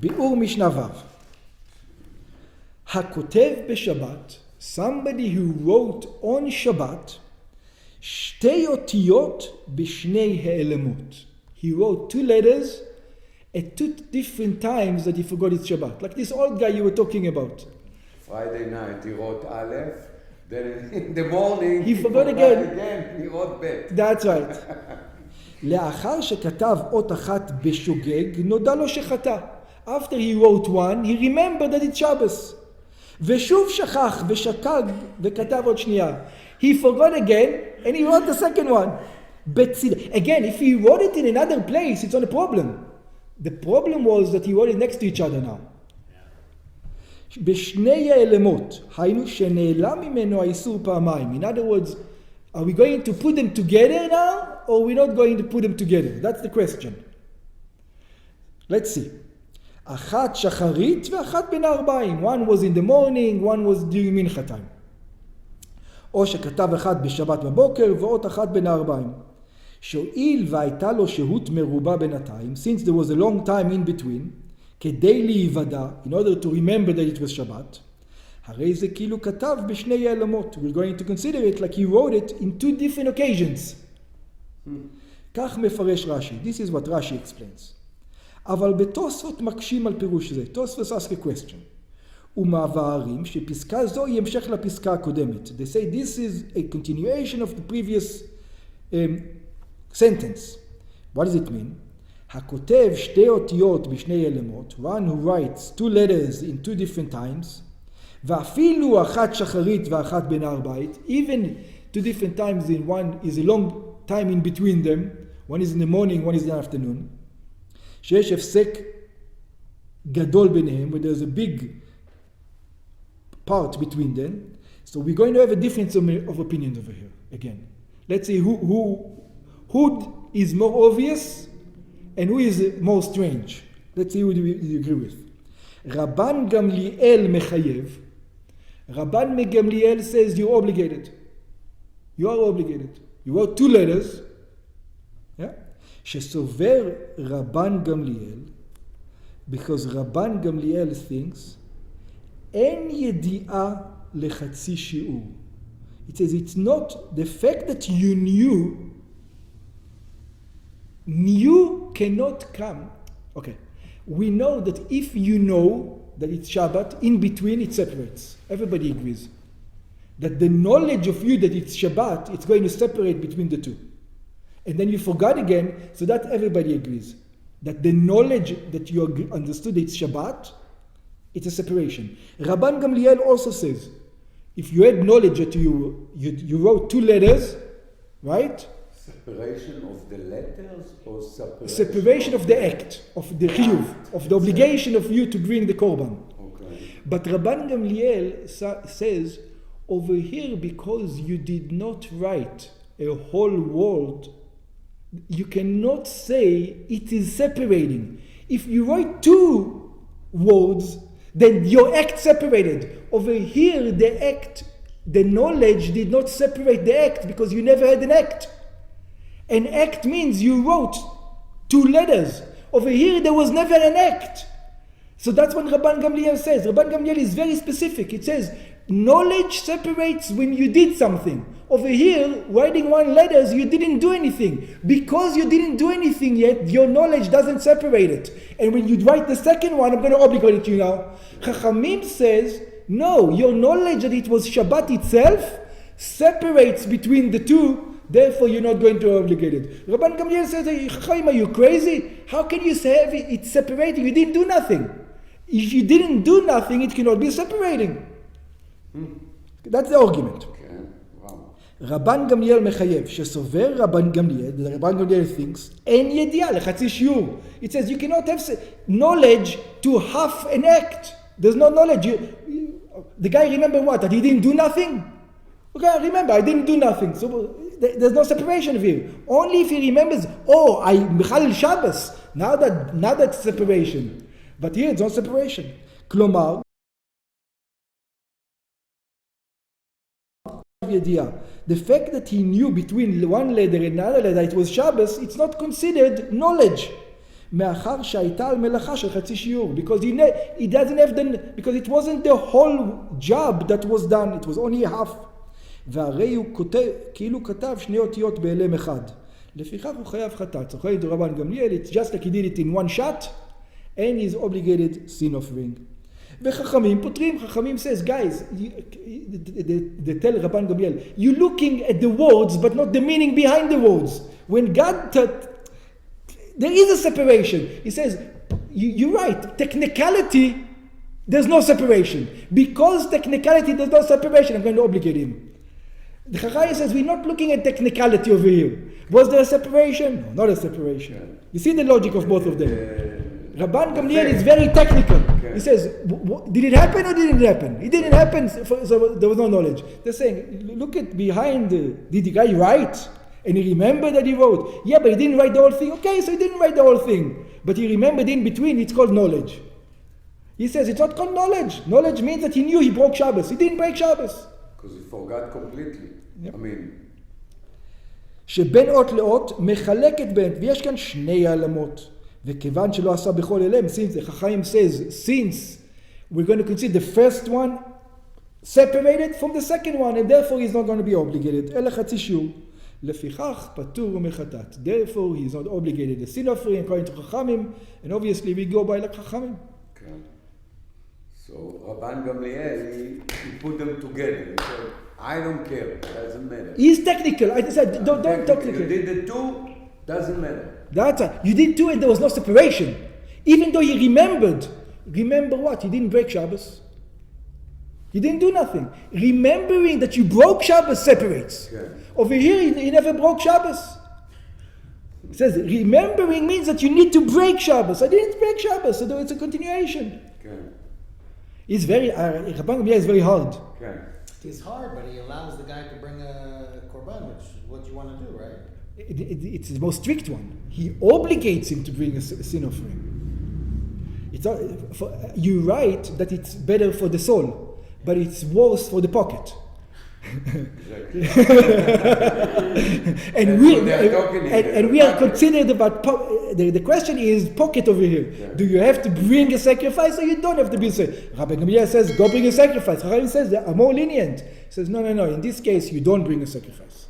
ביאור משנה ו' הכותב בשבת, somebody who wrote on Shabbat, שתי אותיות בשני העלמות. He wrote two letters at two different times that he forgot it's Shabbat. Like this old guy you were talking about. Friday night he wrote Aleph, then in the morning he forgot again, he wrote Bet. That's right. לאחר שכתב אות אחת בשוגג, נודע לו שחטא. After he wrote one, he remembered that it's Shabbos. ושוב שכח ושקג וכתב עוד שנייה. He forgot again and he wrote the second one. But again, if he wrote it in another place, it's not a problem. The problem was that he wrote it next to each other now. בשני העלמות, היינו שנעלם ממנו האיסור פעמיים. In other words, are we going to put them together now or are we not going to put them together? That's the question. Let's see. אחת שחרית ואחת בין הארבעים. One was in the morning, one was during mincha time. או שכתב אחד בשבת בבוקר ועוד אחת בין הארבעים. שהואיל והייתה לו שהות מרובה בינתיים, since there was a long time in between, כדי להיוודע, in order to remember that it was Shabbat, הרי זה כאילו כתב בשני העלמות. We're going to consider it like he wrote it in two different occasions. כך מפרש רש"י. This is what Rashi explains. אבל בתוספות מקשים על פירוש זה. תוספות ask a question. ומבארים שפסקה זו היא המשך לפסקה הקודמת. They say this is a continuation of the previous sentence. What does it mean? הכותב שתי אותיות בשני אלמות, one who writes two letters in two different times, ואפילו אחת שחרית ואחת בין הארבעית, even two different times in one is a long time in between them, one is in the morning, one is in the afternoon, שיש הפסק גדול ביניהם, where there's a big part between them. So we're going to have a difference of opinions over here again. Let's see who is more obvious and who is more strange. Let's see who do you agree with. Rabban Gamliel mechayev. Rabban Gamliel says you're obligated. You are obligated. You wrote two letters. Yeah? שסובר רבן גמליאל, because רבן גמליאל thinks אין ידיעה לחצי שיעור. It says it's not the fact that you knew cannot come. Okay, we know that if you know that it's Shabbat, in between it separates. Everybody agrees that the knowledge of you that it's Shabbat, it's going to separate between the two. And then you forgot again, so that everybody agrees that the knowledge that you understood it's Shabbat, it's a separation. Rabban Gamliel also says, if you had knowledge that you wrote two letters, right? Separation of the letters or separation of the act, of the chiyuv, of the obligation of you to bring the korban. Okay. But Rabban Gamliel says, over here, because you did not write a whole word, you cannot say it is separating. If you write two words, then your act separated. Over here, the knowledge did not separate the act because you never had an act. An act means you wrote two letters. Over here, there was never an act. So that's what Rabban Gamliel says. Rabban Gamliel is very specific. It says, knowledge separates when you did something. Over here, writing one letters, you didn't do anything. Because you didn't do anything yet, your knowledge doesn't separate it. And when you write the second one, I'm going to obligate it to you now. Chachamim says, no, your knowledge that it was Shabbat itself separates between the two, therefore you're not going to obligate it. Rabban Gamliel says, Chachamim, are you crazy? How can you say it's separating? You didn't do nothing. If you didn't do nothing, it cannot be separating. That's the argument. רבן גמליאל מחייב, שסובר רבן גמליאל, רבן גמליאל thinks, אין ידיעה לחצי שיעור. It says you cannot have knowledge to half an act. There's no knowledge. The guy remember what? That he didn't do nothing? Okay, I remember, I didn't do nothing. So there's no separation of him. Only if he remembers, I Mechalel Shabbos. Now that's separation. But here it's no separation. כלומר, the fact that he knew between one letter and another letter it was Shabbos, it's not considered knowledge. מאחר שהייתה על מלאכה של חצי שיעור. Because he doesn't have because it wasn't the whole job that was done, it was only half. והרי הוא כותב, כאילו כתב שני אותיות בהלם אחד. לפיכך הוא חייב חטאת. זוכר את רבן גמליאל, it's just like he did it in one shot, and he's obligated sin offering. וחכמים פותרים, חכמים says, guys, they tell רבן גמליאל, you're looking at the words, but not the meaning behind the words. When God, there is a separation. He says, you're right, technicality, there's no separation. Because technicality, there's no separation, I'm going to obligate him. The Chachai says, we're not looking at technicality over here. Was there a separation? No, not a separation. You see the logic of both of them. Rabban Gamliel is very technical. He says, did it happen or didn't it happen? It didn't happen, so there was no knowledge. They're saying, look at behind, did the guy write? And he remembered that he wrote. Yeah, but he didn't write the whole thing. Okay, so he didn't write the whole thing. But he remembered in between, it's called knowledge. He says, it's not called knowledge. Knowledge means that he knew he broke Shabbos. He didn't break Shabbos. Because he forgot completely. Yep. I mean... שבין אות לאות מחלקת בין, ויש כאן שני העלמות. וכיוון שלא עשה בכל אלה, since the Chachayim says, since we're going to consider the first one separated from the second one, and therefore he's not going to be obligated. אלא חצי שיעור. לפיכך פטור ומחטאת. Therefore he's not obligated the sin offering according to Chachamim, and obviously we go by like Chachamim. Okay. So Rabban Gamliel, he put them together. He said, I don't care, it doesn't matter. He's technical. I said, don't technical. You did the two, doesn't matter. That's right. You did two and there was no separation. Even though he remembered. Remember what? He didn't break Shabbos. He didn't do nothing. Remembering that you broke Shabbos separates. Okay. Over here, he never broke Shabbos. It says, remembering means that you need to break Shabbos. I didn't break Shabbos, so it's a continuation. Okay. It's very, Rabban Gamliel is very hard. Okay. It's hard, but he allows the guy to bring a korban, which is what you want to do, right? It's the most strict one. He obligates him to bring a sin offering. It's not, you're right that it's better for the soul, but it's worse for the pocket. and we are considered about the question is pocket over here. Yeah. Do you have to bring a sacrifice or you don't have to be a sacrifice? Rabbi Gamliel says go bring a sacrifice. Chachamim says they are more lenient. He says no. In this case you don't bring a sacrifice.